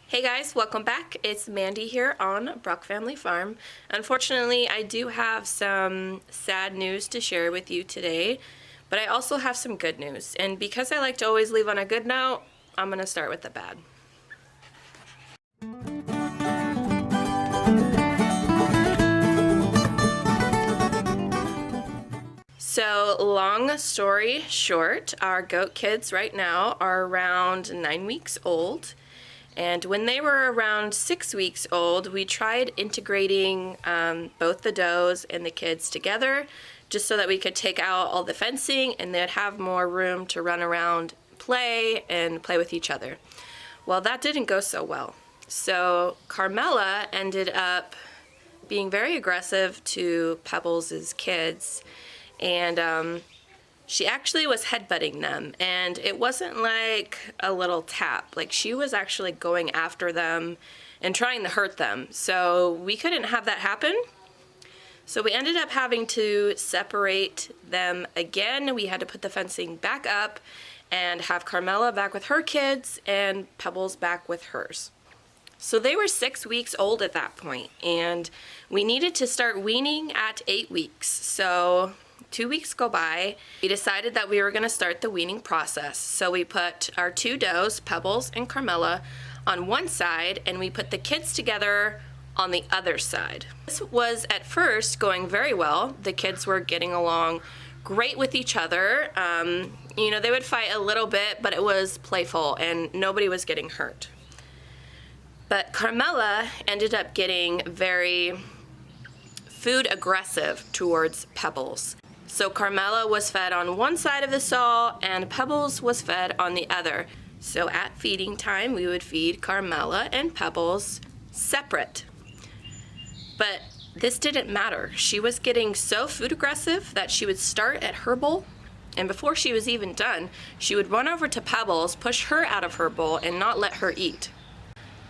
Hey guys, welcome back. It's Mandy here on Brock Family Farm. Unfortunately, I do have some sad news to share with you today, but I also have some good news. And because I like to always leave on a good note, I'm gonna start with the bad. So long story short, our goat kids right now are around 9 weeks old. And when they were around 6 weeks old, we tried integrating both the does and the kids together just so that we could take out all the fencing and they'd have more room to run around, play with each other. Well, that didn't go so well. So Carmela ended up being very aggressive to Pebbles' kids, and she actually was headbutting them, and it wasn't like a little tap. Like, she was actually going after them and trying to hurt them. So we couldn't have that happen. So we ended up having to separate them again. We had to put the fencing back up and have Carmela back with her kids and Pebbles back with hers. So they were 6 weeks old at that point, and we needed to start weaning at 8 weeks. So 2 weeks go by, we decided that we were going to start the weaning process. So we put our two does, Pebbles and Carmela, on one side, and we put the kids together on the other side. This was at first going very well. The kids were getting along great with each other. They would fight a little bit, but it was playful and nobody was getting hurt. But Carmela ended up getting very food aggressive towards Pebbles. So Carmela was fed on one side of the stall and Pebbles was fed on the other. So at feeding time, we would feed Carmela and Pebbles separate. But this didn't matter. She was getting so food aggressive that she would start at her bowl, and before she was even done, she would run over to Pebbles, push her out of her bowl, and not let her eat.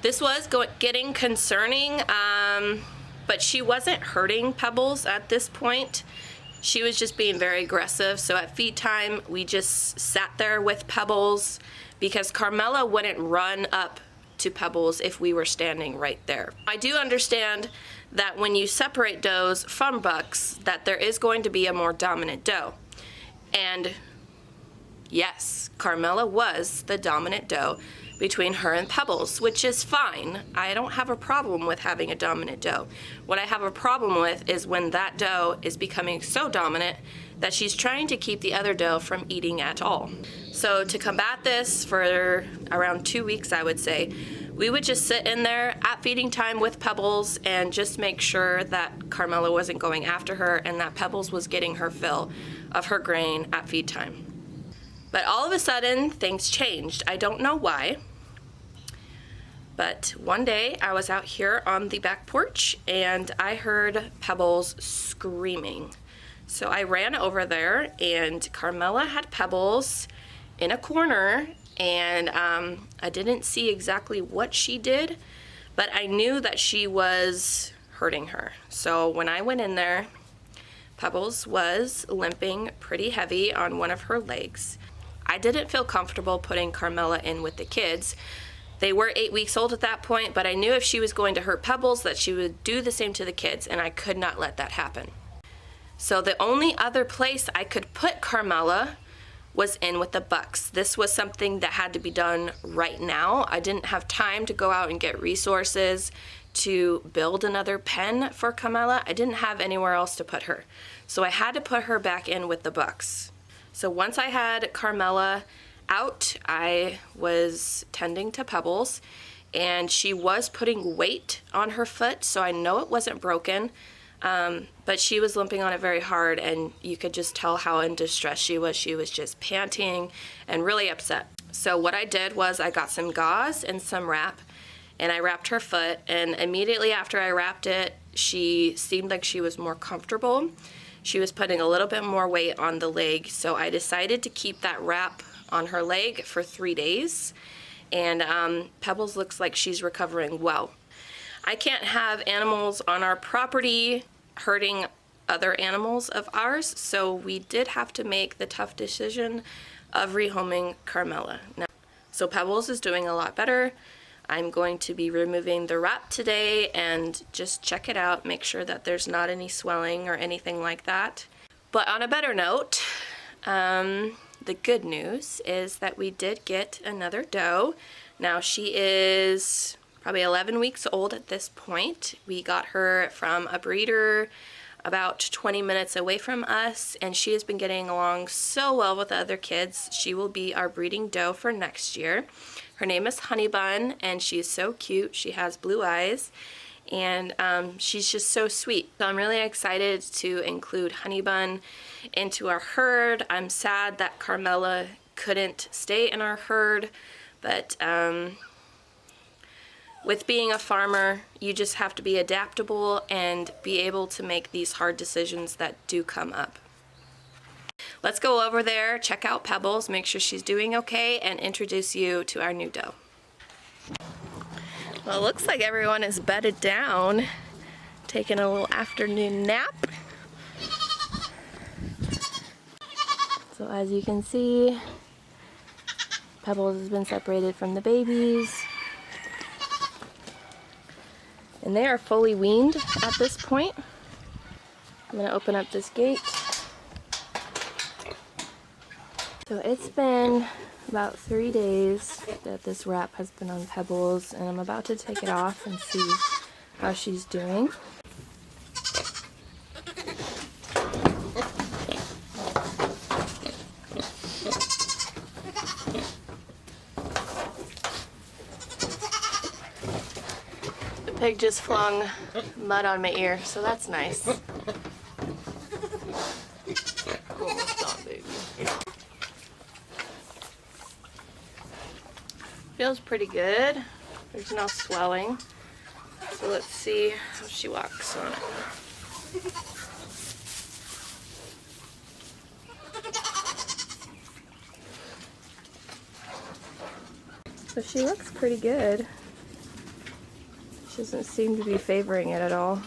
This was getting concerning, but she wasn't hurting Pebbles at this point. She was just being very aggressive. So at feed time, we just sat there with Pebbles because Carmela wouldn't run up to Pebbles if we were standing right there. I do understand that when you separate does from bucks, that there is going to be a more dominant doe. And yes, Carmela was the dominant doe between her and Pebbles, which is fine. I don't have a problem with having a dominant doe. What I have a problem with is when that doe is becoming so dominant that she's trying to keep the other doe from eating at all. So to combat this for around 2 weeks, I would say, we would just sit in there at feeding time with Pebbles and just make sure that Carmela wasn't going after her and that Pebbles was getting her fill of her grain at feed time. But all of a sudden, things changed. I don't know why. But one day, I was out here on the back porch, and I heard Pebbles screaming. So I ran over there, and Carmela had Pebbles in a corner, and I didn't see exactly what she did, but I knew that she was hurting her. So when I went in there, Pebbles was limping pretty heavy on one of her legs. I didn't feel comfortable putting Carmela in with the kids. They were 8 weeks old at that point, but I knew if she was going to hurt Pebbles that she would do the same to the kids, and I could not let that happen. So the only other place I could put Carmela was in with the bucks. This was something that had to be done right now. I didn't have time to go out and get resources to build another pen for Carmela. I didn't have anywhere else to put her. So I had to put her back in with the bucks. So once I had Carmela out, I was tending to Pebbles, and she was putting weight on her foot, so I know it wasn't broken, but she was limping on it very hard, and you could just tell how in distress she was. She was just panting and really upset. So what I did was I got some gauze and some wrap, and I wrapped her foot, and immediately after I wrapped it, she seemed like she was more comfortable. She was putting a little bit more weight on the leg, so I decided to keep that wrap on her leg for 3 days, and Pebbles looks like she's recovering well. I can't have animals on our property hurting other animals of ours, so we did have to make the tough decision of rehoming Carmela. So Pebbles is doing a lot better. I'm going to be removing the wrap today and just check it out, make sure that there's not any swelling or anything like that. But on a better note, the good news is that we did get another doe. Now she is probably 11 weeks old at this point. We got her from a breeder about 20 minutes away from us, and she has been getting along so well with the other kids. She will be our breeding doe for next year. Her name is Honeybun, and she is so cute. She has blue eyes, and she's just so sweet. So I'm really excited to include Honeybun into our herd. I'm sad that Carmela couldn't stay in our herd, but with being a farmer, you just have to be adaptable and be able to make these hard decisions that do come up. Let's go over there, check out Pebbles, make sure she's doing okay, and introduce you to our new doe. Well, it looks like everyone is bedded down, taking a little afternoon nap. So as you can see, Pebbles has been separated from the babies. And they are fully weaned at this point. I'm gonna open up this gate. So it's been about 3 days that this wrap has been on Pebbles, and I'm about to take it off and see how she's doing. Pig just flung mud on my ear, so that's nice. Almost done, baby. Feels pretty good. There's no swelling. So let's see how she walks on it. So she looks pretty good. Doesn't seem to be favoring it at all.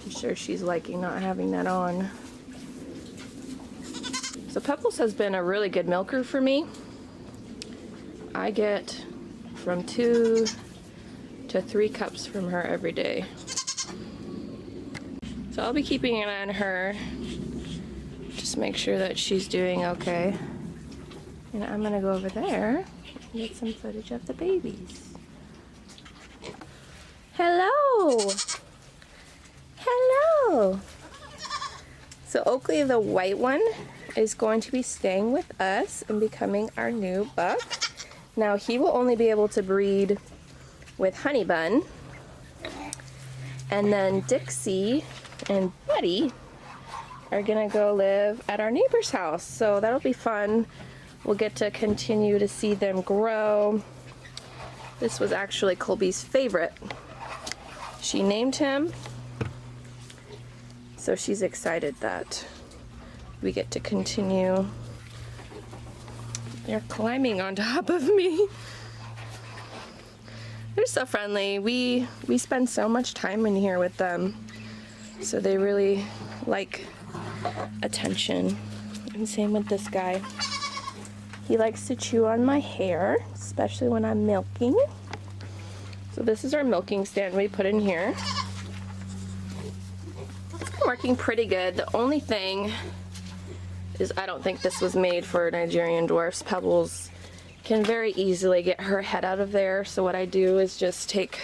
I'm sure she's liking not having that on. So Pebbles has been a really good milker for me. I get from 2 to 3 cups from her every day. So I'll be keeping an eye on her. Just make sure that she's doing okay. And I'm gonna go over there and get some footage of the babies. Hello! Hello! So Oakley, the white one, is going to be staying with us and becoming our new buck. Now he will only be able to breed with Honeybun. And then Dixie and Buddy are gonna go live at our neighbor's house. So that'll be fun. We'll get to continue to see them grow. This was actually Colby's favorite. She named him, so she's excited that we get to continue. They're climbing on top of me. They're so friendly. We spend so much time in here with them, so they really like attention. And same with this guy. He likes to chew on my hair, especially when I'm milking. So this is our milking stand we put in here. It's been working pretty good. The only thing is I don't think this was made for Nigerian dwarfs. Pebbles can very easily get her head out of there. So what I do is just take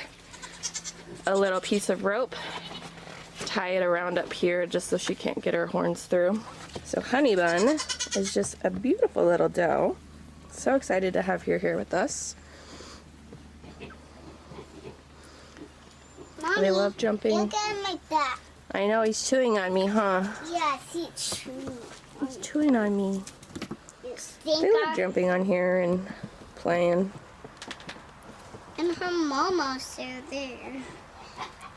a little piece of rope, tie it around up here just so she can't get her horns through. So Honeybun is just a beautiful little doe. So excited to have her here with us. Mommy, they love jumping. Look at him like that. I know, he's chewing on me, huh? Yes, he's chewing. He's chewing on me. You think They love jumping on here and playing. And her mama's there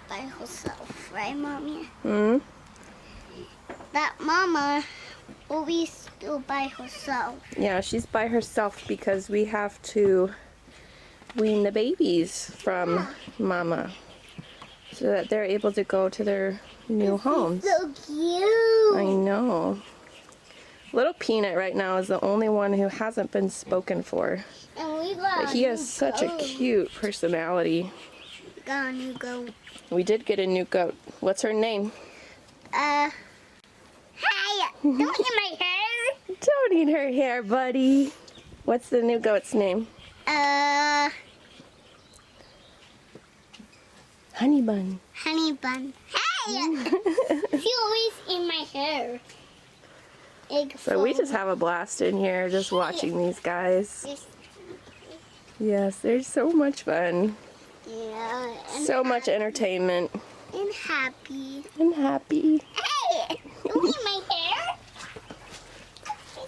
by herself, right, Mommy? Hmm? That mama always still by herself. Yeah, she's by herself because we have to wean the babies from Mama so that they're able to go to their new homes. So cute. I know. Little Peanut right now is the only one who hasn't been spoken for. And we got But he has such a cute personality. got a new goat. We did get a new goat. What's her name? Hey, don't eat my hair. Don't eat her hair, buddy. What's the new goat's name? Honey Bun. Honey Bun. Hey! She always in my hair. So we just have a blast in here just watching these guys. Yes, they're so much fun. Yeah. So much entertainment. And happy. And happy. Hey! Don't eat my hair.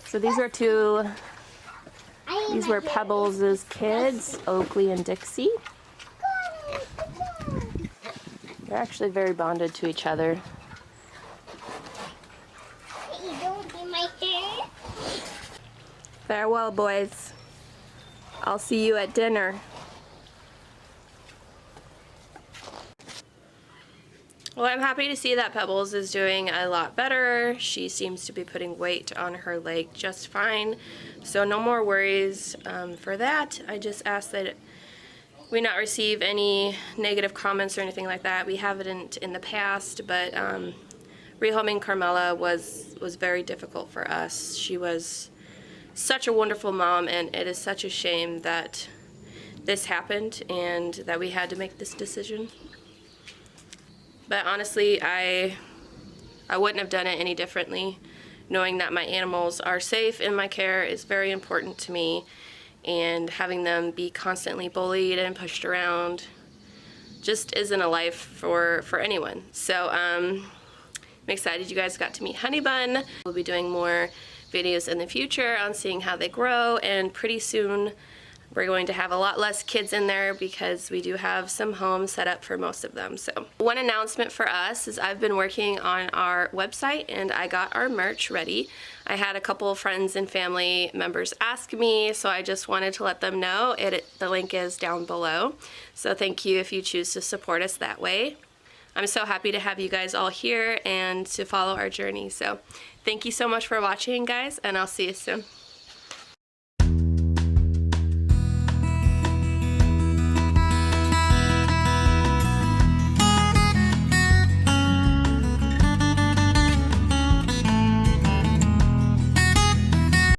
So these are these were Pebbles' kids, Oakley and Dixie. They're actually very bonded to each other. Hey, don't eat my hair. Farewell, boys. I'll see you at dinner. Well, I'm happy to see that Pebbles is doing a lot better. She seems to be putting weight on her leg just fine. So no more worries for that. I just ask that we not receive any negative comments or anything like that. We haven't in the past, but rehoming Carmela was very difficult for us. She was such a wonderful mom, and it is such a shame that this happened and that we had to make this decision. But honestly, I wouldn't have done it any differently. Knowing that my animals are safe in my care is very important to me, and having them be constantly bullied and pushed around just isn't a life for anyone. So I'm excited you guys got to meet Honey Bun. We'll be doing more videos in the future on seeing how they grow, and pretty soon we're going to have a lot less kids in there because we do have some homes set up for most of them. So one announcement for us is I've been working on our website and I got our merch ready. I had a couple of friends and family members ask me, so I just wanted to let them know. The link is down below. So thank you if you choose to support us that way. I'm so happy to have you guys all here and to follow our journey. So thank you so much for watching, guys, and I'll see you soon.